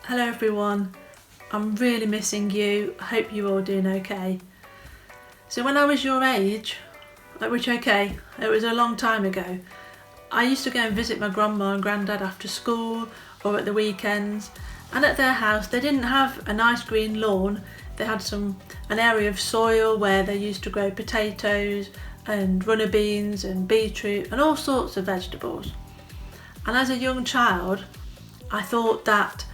Hello everyone, I'm really missing you. I hope you're all doing okay. So when I was your age, it was a long time ago, I used to go and visit my grandma and granddad after school or at the weekends, and at their house they didn't have a nice green lawn. They had an area of soil where they used to grow potatoes and runner beans and beetroot and all sorts of vegetables. And as a young child, I thought that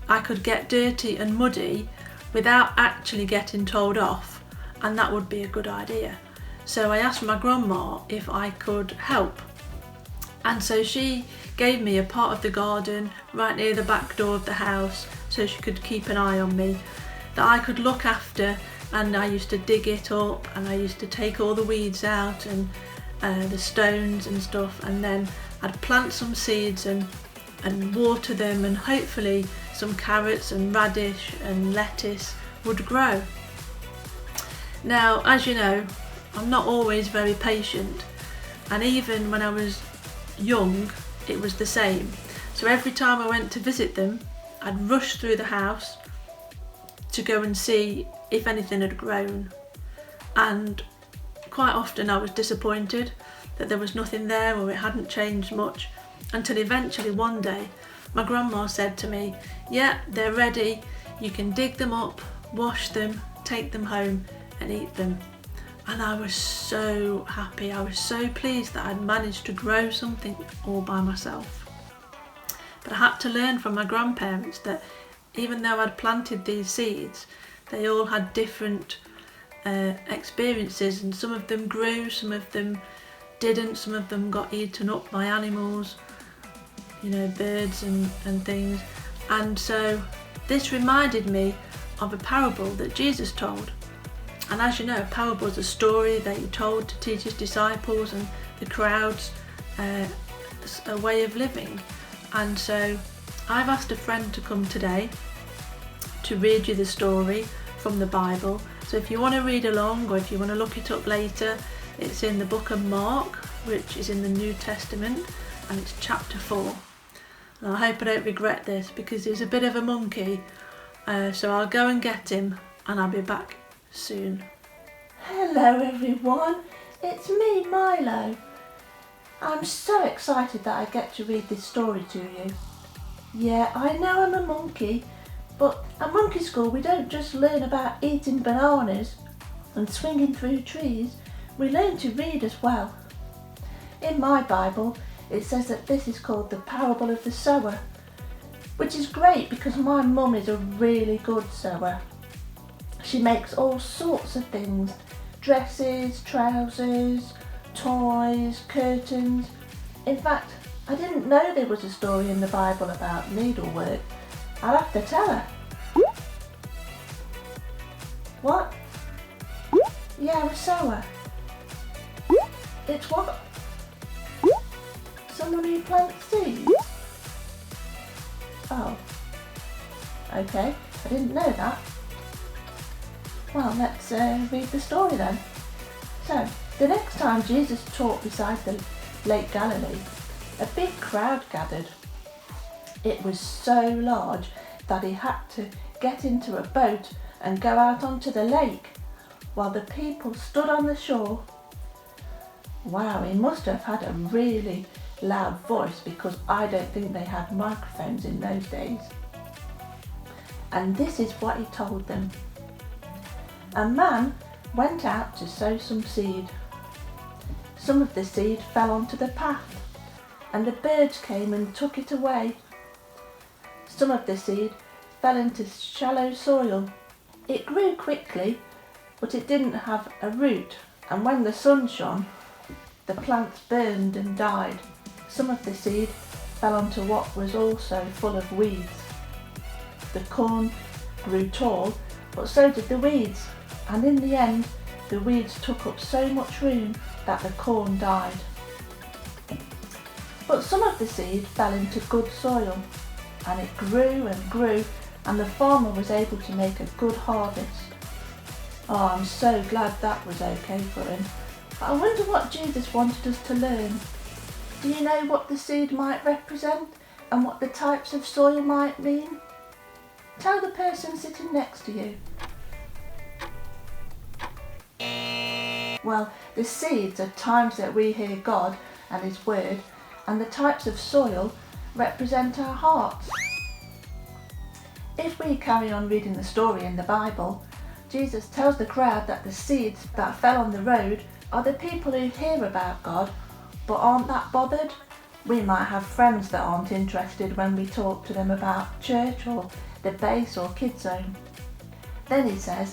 I could get dirty and muddy without actually getting told off, and that would be a good idea. So I asked my grandma if I could help, and so she gave me a part of the garden right near the back door of the house so she could keep an eye on me, that I could look after. And I used to dig it up, and I used to take all the weeds out and the stones and stuff, and then I'd plant some seeds and water them, and hopefully some carrots and radish and lettuce would grow. Now, as you know, I'm not always very patient, and even when I was young it was the same. So every time I went to visit them, I'd rush through the house to go and see if anything had grown, and quite often I was disappointed that there was nothing there or it hadn't changed much, until eventually one day my grandma said to me, "Yeah, they're ready, you can dig them up, wash them, take them home and eat them." And I was so happy, I was so pleased that I'd managed to grow something all by myself. But I had to learn from my grandparents that even though I'd planted these seeds, they all had different experiences, and some of them grew, some of them didn't, some of them got eaten up by animals, birds and things. And so this reminded me of a parable that Jesus told. And as you know, a parable is a story that he told to teach his disciples and the crowds a way of living. And so I've asked a friend to come today to read you the story from the Bible. So if you want to read along, or if you want to look it up later, it's in the book of Mark, which is in the New Testament, and it's chapter 4. And I hope I don't regret this, because he's a bit of a monkey, so I'll go and get him and I'll be back soon. Hello everyone, it's me, Milo. I'm so excited that I get to read this story to you. Yeah, I know I'm a monkey, but at monkey school we don't just learn about eating bananas and swinging through trees, we learn to read as well. In my Bible it says that this is called the parable of the sower, which is great because my mum is a really good sewer. She makes all sorts of things: dresses, trousers, toys, curtains. In fact, I didn't know there was a story in the Bible about needlework. I'll have to tell her. What? Yeah, a sewer. It's what? Someone who plants seeds? Oh. Okay, I didn't know that. Well, let's read the story then. So, the next time Jesus taught beside the Lake Galilee, a big crowd gathered. It was so large that he had to get into a boat and go out onto the lake while the people stood on the shore. Wow, he must have had a really loud voice, because I don't think they had microphones in those days. And this is what he told them. A man went out to sow some seed. Some of the seed fell onto the path, and the birds came and took it away. Some of the seed fell into shallow soil. It grew quickly, but it didn't have a root, and when the sun shone, the plants burned and died. Some of the seed fell onto what was also full of weeds. The corn grew tall, but so did the weeds, and in the end the weeds took up so much room that the corn died. But some of the seed fell into good soil, and it grew and grew, and the farmer was able to make a good harvest. Oh, I'm so glad that was okay for him. But I wonder what Jesus wanted us to learn. Do you know what the seed might represent and what the types of soil might mean? Tell the person sitting next to you. Well, the seeds are times that we hear God and His Word, and the types of soil represent our hearts. If we carry on reading the story in the Bible, Jesus tells the crowd that the seeds that fell on the road are the people who hear about God but aren't that bothered. We might have friends that aren't interested when we talk to them about church or the base or kids zone. Then he says